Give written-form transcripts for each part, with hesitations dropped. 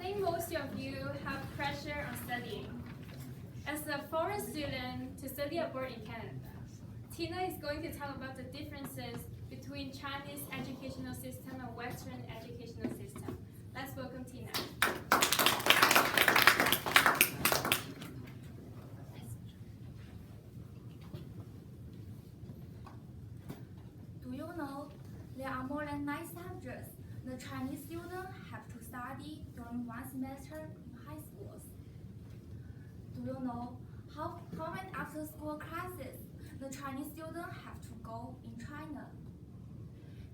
think most of you have pressure on studying. As a foreign student to study abroad in Canada, Tina is going to talk about the differences between Chinese educational system and Western educational system. Let's welcome Tina. Do you know there are more than 9 subjects the Chinese students have to study during one semester in high schools? Do you know how many after-school classes the Chinese students have to go in China?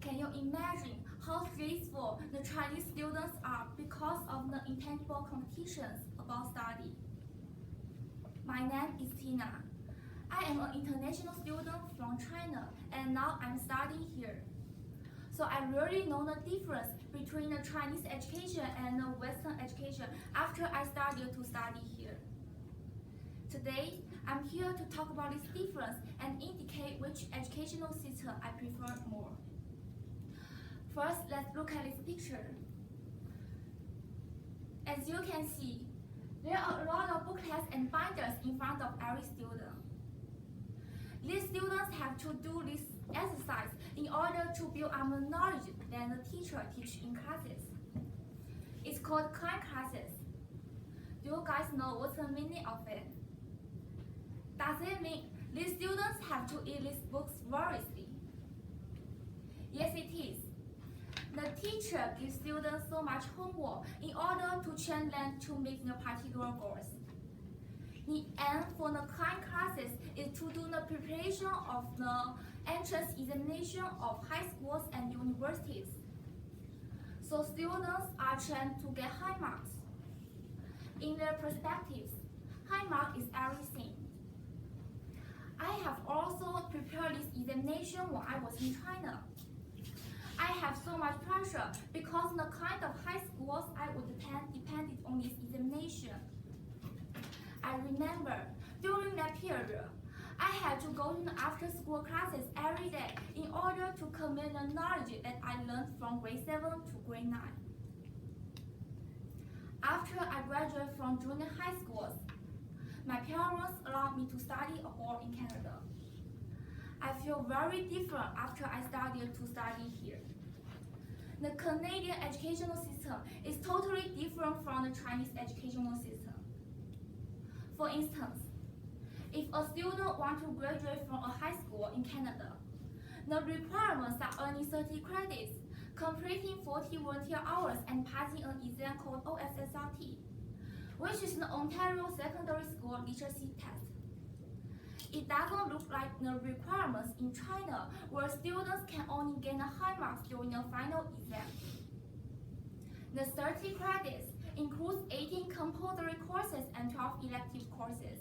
Can you imagine how stressful the Chinese students are because of the intangible competitions about study? My name is Tina. I am an international student from China, and now I'm studying here. So I really know the difference between the Chinese education and the Western education after I started to study here. Today, I'm here to talk about this difference and indicate which educational system I prefer more. First, let's look at this picture. As you can see, there are a lot of booklets and binders in front of every student. These students have to do this exercise in order to build up the knowledge that the teacher teaches in classes. It's called kind classes. Do you guys know what's the meaning of it? Does it mean these students have to eat these books voraciously? Yes, it is. The teacher gives students so much homework in order to train them to meet their particular goals. The aim for the kind classes is to do the preparation of the entrance examination of high schools and universities. So students are trained to get high marks. In their perspectives, high mark is everything. I have also prepared this examination when I was in China. I have so much pressure because the kind of high schools I would attend depended on this examination. I remember during that period, I had to go to the after-school classes every day in order to commit the knowledge that I learned from grade 7 to grade 9. After I graduated from junior high schools, my parents allowed me to study abroad in Canada. I feel very different after I started to study here. The Canadian educational system is totally different from the Chinese educational system. For instance, if a student wants to graduate from a high school in Canada, the requirements are earning 30 credits, completing 40 volunteer hours, and passing an exam called OSSRT, which is the Ontario Secondary School Literacy Test. It doesn't look like the requirements in China, where students can only gain high marks during the final exam. The 30 credits includes 18 compulsory courses and 12 elective courses.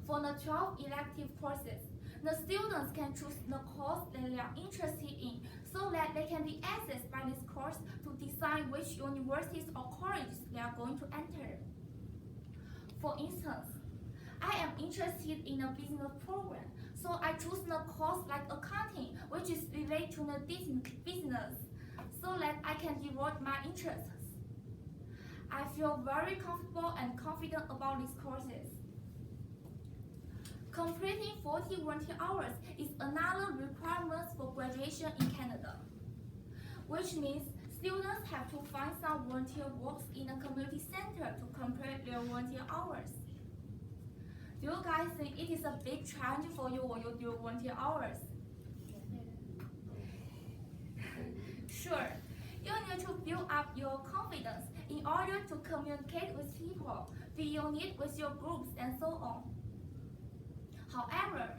For the 12 elective courses, the students can choose the course that they are interested in so that they can be assessed by this course to decide which universities or colleges they are going to enter. For instance, I am interested in a business program, so I choose the course like accounting, which is related to the business, so that I can devote my interests. I feel very comfortable and confident about these courses. Completing 40 volunteer hours is another requirement for graduation in Canada, which means students have to find some volunteer works in a community center to complete their volunteer hours. Do you guys think it is a big challenge for you when you do volunteer hours? Sure, you need to build up your confidence in order to communicate with people, feel need with your groups, and so on. However,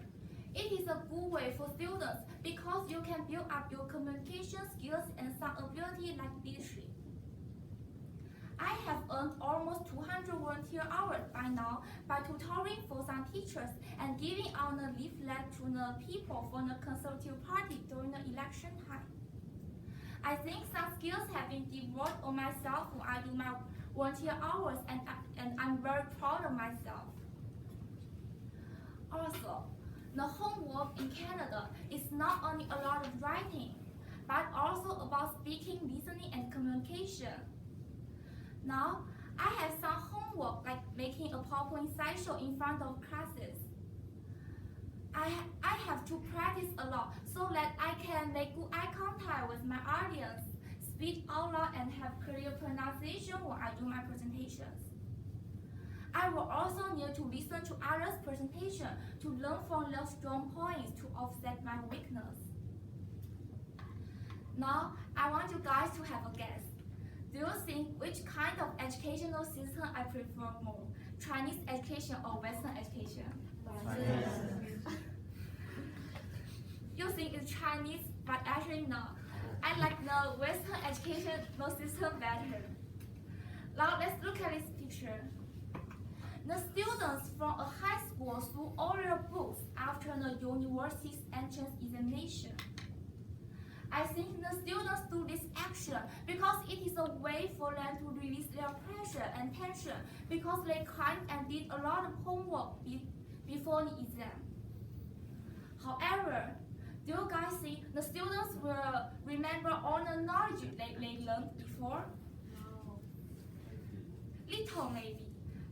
it is a good way for students because you can build up your communication skills and some ability like leadership. I have earned almost 200 volunteer hours by now by tutoring for some teachers and giving out the leaflet to the people from the Conservative Party during the election time. I think some skills have been developed on myself when I do my volunteer hours, and I'm very proud of myself. Also, the homework in Canada is not only a lot of writing, but also about speaking, listening, and communication. Now, I have some homework like making a PowerPoint slideshow in front of classes. I have to practice a lot so that I can make good eye contact with my audience, speak out loud, and have clear pronunciation when I do my presentations. I will also need to listen to others' presentation to learn from their strong points to offset my weakness. Now, I want you guys to have a guess. Do you think which kind of educational system I prefer more, Chinese education or Western education? You think it's Chinese, but actually no. I like the Western educational system better. Now let's look at this picture. The students from a high school threw all their books after the university's entrance examination. I think the students do this action because it is a way for them to release their pressure and tension because they climbed and did a lot of homework before the exam. However, do you guys think the students will remember all the knowledge they learned before? No. Little maybe,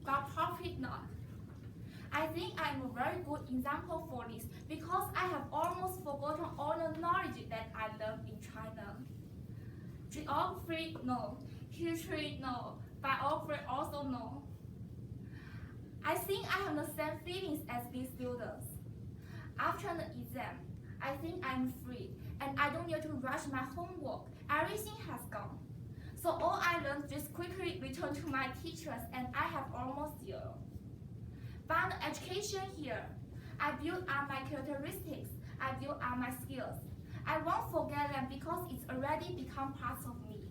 but probably not. I think I'm a very good example for this because I have almost forgotten all the knowledge that I learned in China. Geography, no. History, no. Biography, also no. I think I have the same feelings as these students. After the exam, I think I'm free and I don't need to rush my homework. Everything has gone. So all I learned just quickly returned to my teachers and I have almost zero. But the education here, I build on my characteristics, I build on my skills. I won't forget them because it's already become part of me.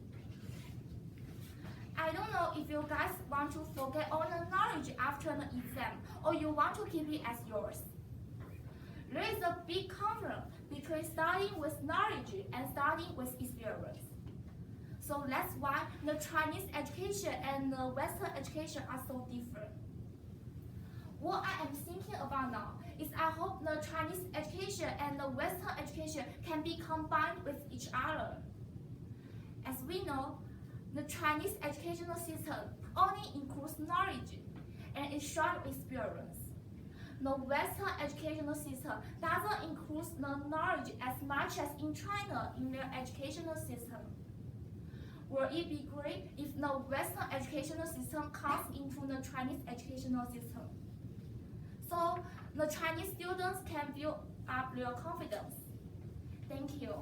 I don't know if you guys want to forget all the knowledge after the exam or you want to keep it as yours. There is a big difference between studying with knowledge and studying with experience. So that's why the Chinese education and the Western education are so different. What I am thinking about now is I hope the Chinese education and the Western education can be combined with each other. As we know, the Chinese educational system only includes knowledge and is short experience. The Western educational system doesn't include the knowledge as much as in China in their educational system. Will it be great if the Western educational system comes into the Chinese educational system? So the Chinese students can build up their confidence. Thank you.